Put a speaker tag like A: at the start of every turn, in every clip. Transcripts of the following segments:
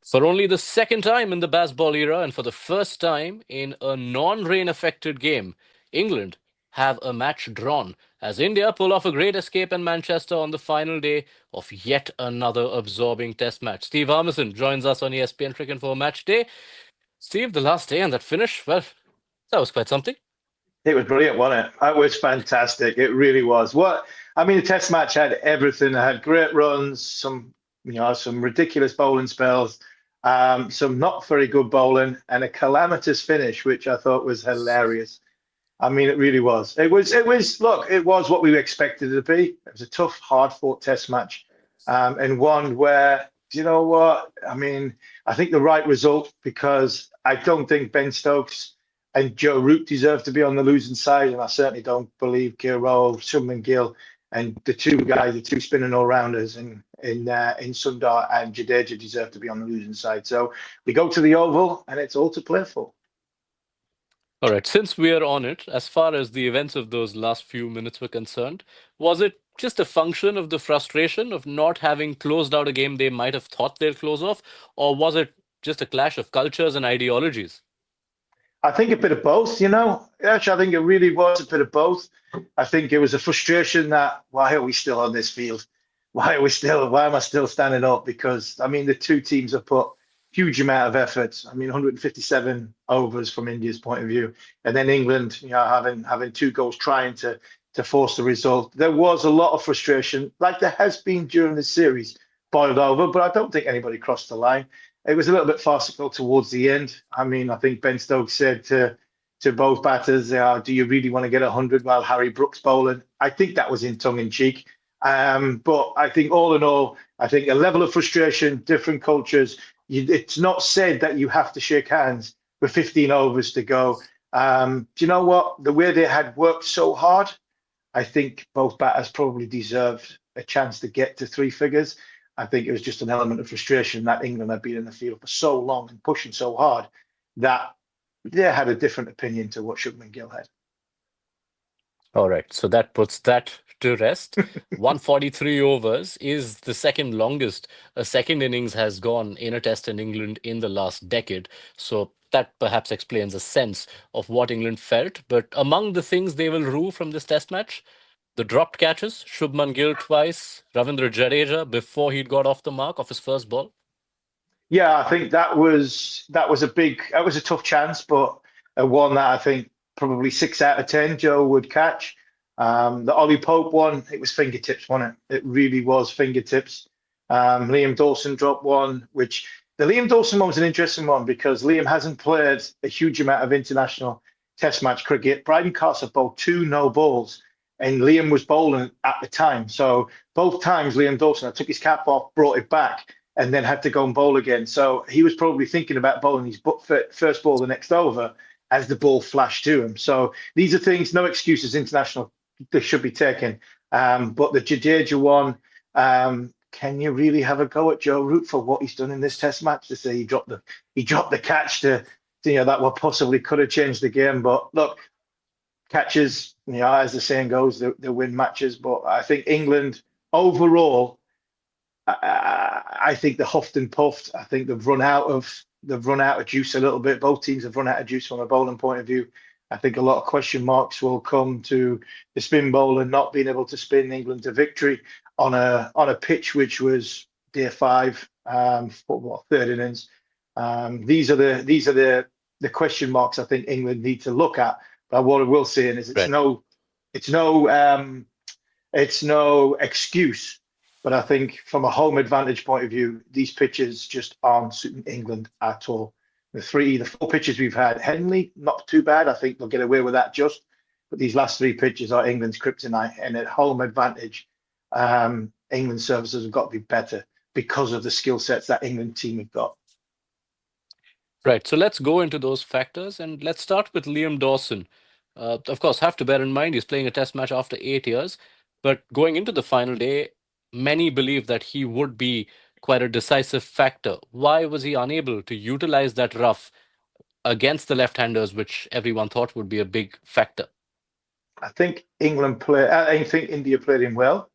A: For only the second time in the Baseball era and for the first time in a non-rain affected game, England have a match drawn as India pull off a great escape in Manchester on the final day of yet another absorbing test match. Steve Harmison joins us on ESPN Cricinfo Match Day. Steve, the last day and that finish, well, that was quite something.
B: It was brilliant, wasn't it? It was fantastic. It really was. The test match had everything. It had great runs, some ridiculous bowling spells, some not very good bowling, and a calamitous finish, which I thought was hilarious. I mean, it really was. Look, it was what we expected it to be. It was a tough, hard-fought test match, and one where, you know what? I mean, I think the right result because I don't think Ben Stokes and Joe Root deserve to be on the losing side, and I certainly don't believe Giro, Shubman Gill, and the two guys, the two spinning all-rounders in Sundar and Jadeja deserve to be on the losing side. So we go to the Oval, and it's all to play for.
A: All right, since we are on it, as far as the events of those last few minutes were concerned, was it just a function of the frustration of not having closed out a game they might have thought they'd close off, or was it just a clash of cultures and ideologies?
B: I think a bit of both, you know. Actually, I think it really was a bit of both. I think it was a frustration that why are we still on this field? Why am I still standing up? Because I mean, the two teams have put huge amount of effort. I mean, 157 overs from India's point of view, and then England, having two goals trying to force the result. There was a lot of frustration, like there has been during the series, boiled over, but I don't think anybody crossed the line. It was a little bit farcical towards the end. I mean, I think Ben Stokes said to both batters, "Do you really want to get 100 while Harry Brooks bowling?" I think that was in tongue in cheek. But I think all in all, I think a level of frustration, different cultures. It's not said that you have to shake hands with 15 overs to go. Do you know what? The way they had worked so hard, I think both batters probably deserved a chance to get to three figures. I think it was just an element of frustration that England had been in the field for so long and pushing so hard that they had a different opinion to what Shubman Gill had.
A: All right, so that puts that to rest. 143 overs is the second longest a second innings has gone in a test in England in the last decade. So that perhaps explains a sense of what England felt. But among the things they will rue from this test match, the dropped catches, Shubman Gill twice, Ravindra Jadeja before he'd got off the mark of his first ball.
B: Yeah, I think that was a tough chance, but one that I think probably 6 out of 10 Joe would catch. The Ollie Pope one, it was fingertips, wasn't it? It really was fingertips. Liam Dawson dropped one, which the Liam Dawson one was an interesting one because Liam hasn't played a huge amount of international test match cricket. Bryden Castle bowled two no balls, and Liam was bowling at the time. So both times Liam Dawson took his cap off, brought it back, and then had to go and bowl again. So he was probably thinking about bowling his first ball the next over as the ball flashed to him. So these are things, no excuses, international, they should be taken. But the Jadeja one, can you really have a go at Joe Root for what he's done in this Test match? To say he dropped the catch that what possibly could have changed the game. But look, catches, as the saying goes, they win matches. But I think England overall, I think they're huffed and puffed. I think they've run out of juice a little bit. Both teams have run out of juice from a bowling point of view. I think a lot of question marks will come to the spin bowler not being able to spin England to victory on a pitch which was day five, for third innings. These are the question marks I think England need to look at. But what I will say is
A: Right.
B: it's no excuse. But I think from a home advantage point of view, these pitches just aren't suiting England at all. The four pitches we've had, Henley, not too bad. I think they'll get away with that just. But these last three pitches are England's kryptonite. And at home advantage, England's services have got to be better because of the skill sets that England team have got.
A: Right. So let's go into those factors and let's start with Liam Dawson. Of course, have to bear in mind he's playing a test match after 8 years, but going into the final day, many believe that he would be quite a decisive factor. Why was he unable to utilize that rough against the left-handers, which everyone thought would be a big factor?
B: I think India played him well.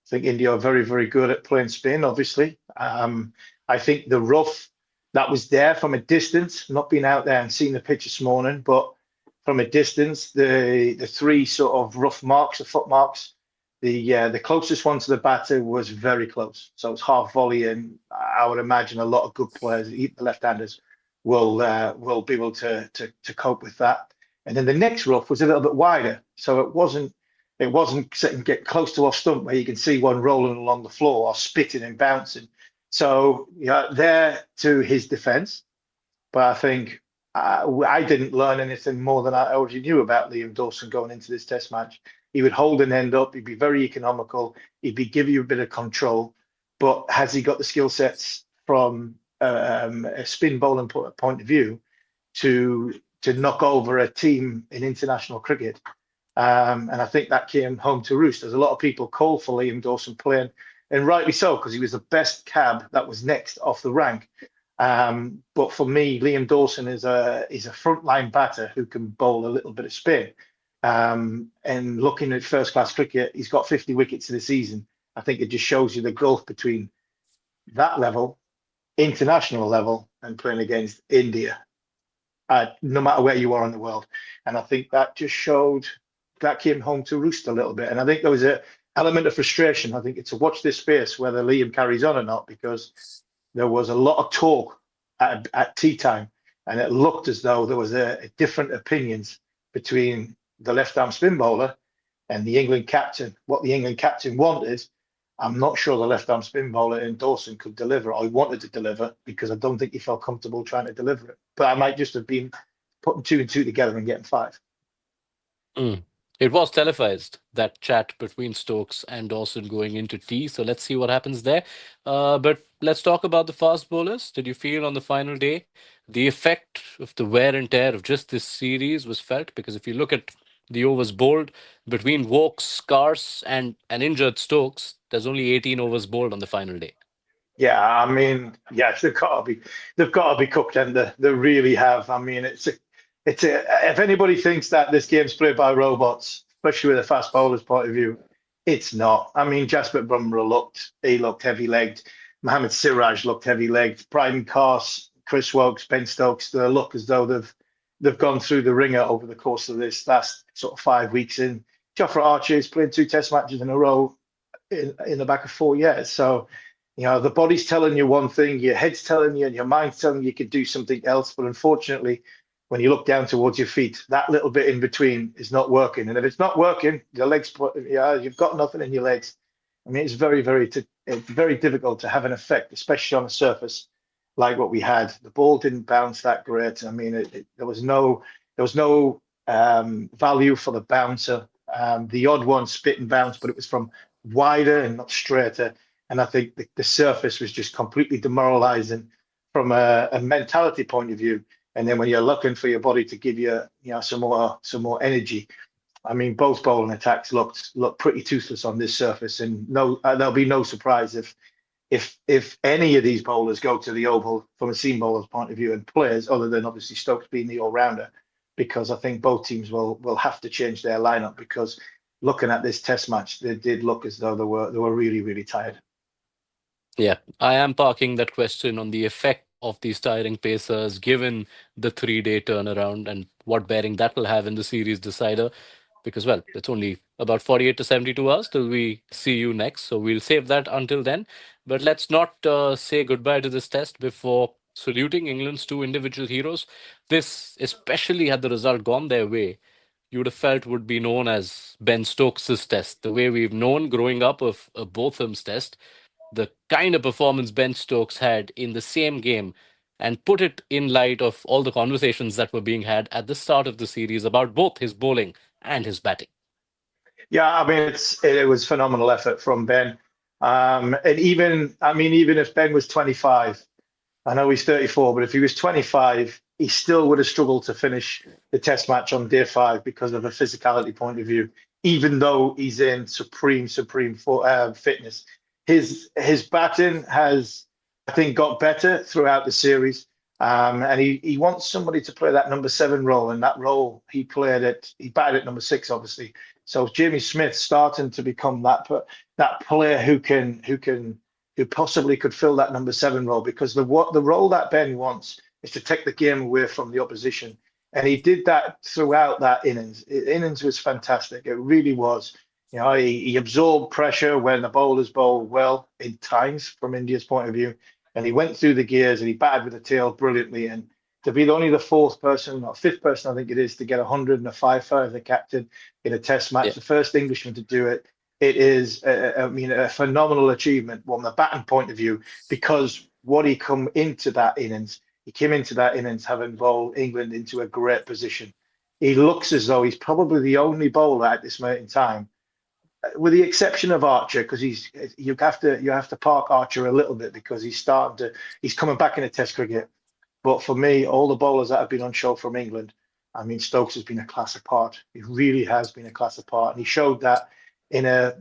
B: I think India are very, very good at playing spin, obviously. I think the rough that was there from a distance, not being out there and seeing the pitch this morning, but from a distance, the three sort of rough marks, the foot marks, the closest one to the batter was very close. So it's half volley, and I would imagine a lot of good players, the left-handers, will be able to cope with that. And then the next rough was a little bit wider, so it wasn't sitting get close to off stump where you can see one rolling along the floor or spitting and bouncing. So yeah, there to his defence, but I think I didn't learn anything more than I already knew about Liam Dawson going into this Test match. He would hold an end up. He'd be very economical. He'd be give you a bit of control, but has he got the skill sets from a spin bowling point of view to knock over a team in international cricket? And I think that came home to roost. There's a lot of people called for Liam Dawson playing, and rightly so, because he was the best cab that was next off the rank. But for me, Liam Dawson is a frontline batter who can bowl a little bit of spin. And looking at first class cricket, he's got 50 wickets in the season. I think it just shows you the gulf between that level, international level, and playing against India, no matter where you are in the world. And I think that just showed that came home to roost a little bit. And I think there was an element of frustration. I think it's to watch this space whether Liam carries on or not, because there was a lot of talk at tea time, and it looked as though there was a different opinions between the left-arm spin bowler and the England captain. What the England captain wanted, I'm not sure the left-arm spin bowler in Dawson could deliver. I wanted to deliver because I don't think he felt comfortable trying to deliver it. But I might just have been putting two and two together and getting five.
A: Mm. It was televised, that chat between Stokes and Dawson going into tea. So let's see what happens there. But let's talk about the fast bowlers. Did you feel on the final day the effect of the wear and tear of just this series was felt? Because if you look at the overs bowled between Wokes, Scarce, and an injured Stokes, there's only 18 overs bowled on the final day.
B: Yeah, I mean, yes, they've got to be cooked, and they really have. I mean, it's a. If anybody thinks that this game's played by robots, especially with a fast bowler's point of view, it's not. I mean, Jasper Bumrah he looked heavy legged. Mohamed Siraj looked heavy legged. Bryden Carse, Chris Wokes, Ben Stokes, they look as though they've gone through the ringer over the course of this last sort of 5 weeks. In Jofra Archer's playing two Test matches in a row in the back of 4 years, so. The body's telling you one thing, your head's telling you, and your mind's telling you could do something else. But unfortunately, when you look down towards your feet, that little bit in between is not working. And if it's not working, your legs, you've got nothing in your legs. I mean, it's very difficult to have an effect, especially on a surface like what we had. The ball didn't bounce that great. I mean, there was no value for the bouncer. The odd one spit and bounce, but it was from wider and not straighter. And I think the surface was just completely demoralizing from a mentality point of view. And then when you're looking for your body to give you, some more energy, I mean, both bowling attacks looked pretty toothless on this surface. And no, there'll be no surprise if any of these bowlers go to the Oval from a seam bowler's point of view and players, other than obviously Stokes being the all rounder, because I think both teams will have to change their lineup, because looking at this Test match, they did look as though they were really, really tired.
A: Yeah, I am parking that question on the effect of these tiring pacers given the 3 day turnaround and what bearing that will have in the series decider. Because, well, it's only about 48 to 72 hours till we see you next. So we'll save that until then. But let's not say goodbye to this test before saluting England's two individual heroes. This, especially had the result gone their way, you would have felt would be known as Ben Stokes' test, the way we've known growing up of a Botham's test, the kind of performance Ben Stokes had in the same game, and put it in light of all the conversations that were being had at the start of the series about both his bowling and his batting.
B: Yeah, I mean, it was phenomenal effort from Ben. And even if Ben was 25, I know he's 34, but if he was 25, he still would have struggled to finish the Test match on day five because of a physicality point of view, even though he's in supreme fitness. His batting has, I think, got better throughout the series. And he wants somebody to play that number seven role, and that role he batted at number six, obviously. So Jamie Smith starting to become that player who can who possibly could fill that number seven role, because the role that Ben wants is to take the game away from the opposition. And he did that throughout that innings. Innings was fantastic. It really was. He absorbed pressure when the bowlers bowled well in times from India's point of view. And he went through the gears and he batted with the tail brilliantly. And to be only the fourth person or fifth person, I think it is, to get 100 and a five-for as the captain in a test match,
A: Yeah.
B: the first Englishman to do it, it is, a phenomenal achievement from the batting point of view, because what he came into that innings having bowled England into a great position. He looks as though he's probably the only bowler at this moment in time, with the exception of Archer, because you have to park Archer a little bit because he's coming back into Test cricket. But for me, all the bowlers that have been on show from England, I mean, Stokes has been a class apart. He really has been a class apart, and he showed that in a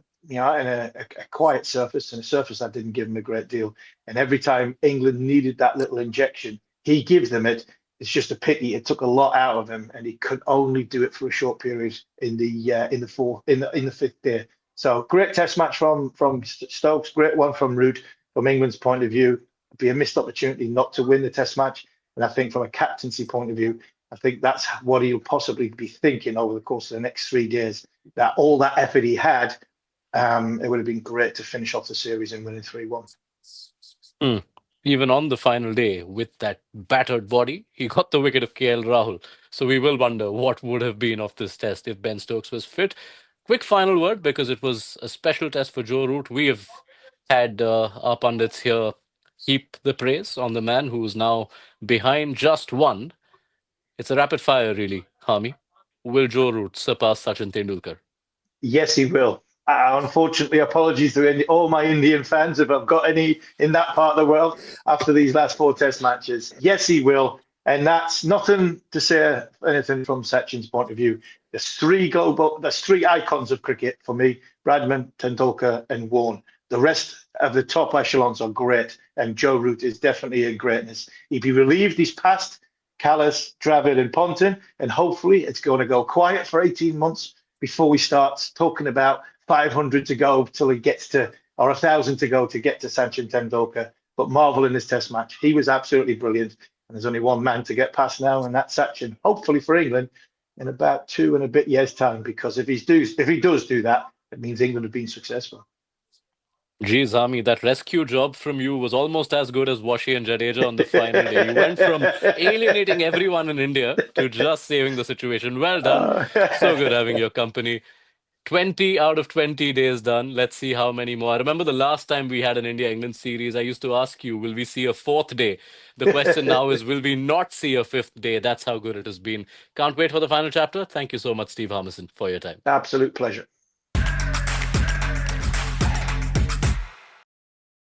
B: quiet surface, and a surface that didn't give him a great deal. And every time England needed that little injection, he gives them it. It's just a pity it took a lot out of him, and he could only do it for a short period in the fifth day. So great Test match from Stokes, great one from Root. From England's point of view, it'd be a missed opportunity not to win the Test match. And I think from a captaincy point of view, I think that's what he'll possibly be thinking over the course of the next 3 days. That all that effort he had, it would have been great to finish off the series and winning 3-1.
A: Hmm. Even on the final day, with that battered body, he got the wicket of KL Rahul. So we will wonder what would have been of this test if Ben Stokes was fit. Quick final word, because it was a special test for Joe Root. We have had our pundits here heap the praise on the man who's now behind just one. It's a rapid fire, really, Harmy. Will Joe Root surpass Sachin Tendulkar?
B: Yes, he will. Unfortunately, apologies to all my Indian fans if I've got any in that part of the world after these last four Test matches. Yes, he will. And that's nothing to say anything from Sachin's point of view. There's three icons of cricket for me: Bradman, Tendulkar, and Warne. The rest of the top echelons are great, and Joe Root is definitely a greatness. He'd be relieved he's past Callis, Dravid, and Ponting, and hopefully it's going to go quiet for 18 months before we start talking about 500 to go till he gets to, or 1,000 to go to get to Sachin Tendulkar. But marvel in this Test match. He was absolutely brilliant. And there's only one man to get past now, and that's Sachin. Hopefully for England in about 2 and a bit years' time, because if he does do that, it means England have been successful.
A: Geez, Ami, that rescue job from you was almost as good as Washi and Jadeja on the final day. You went from alienating everyone in India to just saving the situation. Well done.
B: Uh,
A: So good having your company. 20 out of 20 days done. Let's see how many more. I remember the last time we had an India England series, I used to ask you, will we see a fourth day? The question now is, will we not see a fifth day? That's how good it has been. Can't wait for the final chapter. Thank you so much, Steve Harmison, for your time.
B: Absolute pleasure.